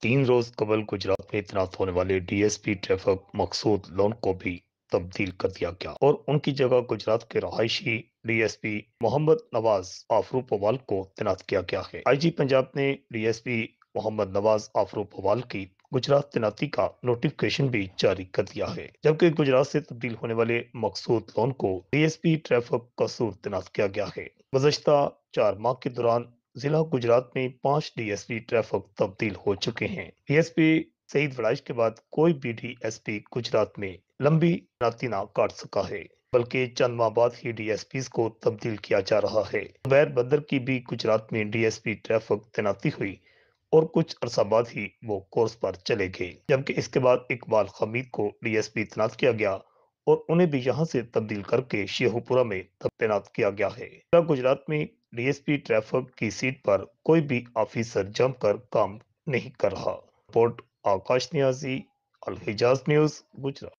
3 रोज कबल गुजरात में तैनात होने वाले डीएसपी ट्रैफिक मकसूद लोन को भी तब्दील कर दिया गया और उनकी जगह गुजरात के रहायशी डीएसपी मोहम्मद नवाज आफरूपवाल को तैनात किया गया है। आईजी पंजाब ने डीएसपी मोहम्मद नवाज आफरूपवाल की गुजरात तैनाती का नोटिफिकेशन भी जारी कर दिया है, जबकि गुजरात से तब्दील होने वाले मकसूद लोन को डीएसपी ट्रैफिक कसूर तैनात किया गया है। गुज़श्ता 4 माह के दौरान जिला गुजरात में 5 डीएसपी ट्रैफिक तब्दील हो चुके हैं। डीएसपी सईद वड़ाइश के बाद कोई भी डीएसपी गुजरात में लंबी तैनाती ना काट सका है, बल्कि चंद माह बाद ही डीएसपी को तब्दील किया जा रहा है। जुबैर बदर की भी गुजरात में डीएसपी ट्रैफिक तैनाती हुई और कुछ अरसा बाद ही वो कोर्स पर चले गए, जबकि इसके बाद इकबाल हमीद को डीएसपी तैनात किया गया और उन्हें भी यहां से तब्दील करके शेखुपुरा में तैनात किया गया है। गुजरात में डीएसपी ट्रैफिक की सीट पर कोई भी ऑफिसर जमकर काम नहीं कर रहा। रिपोर्ट आकाश नियाजी, अल हिजाज न्यूज, गुजरात।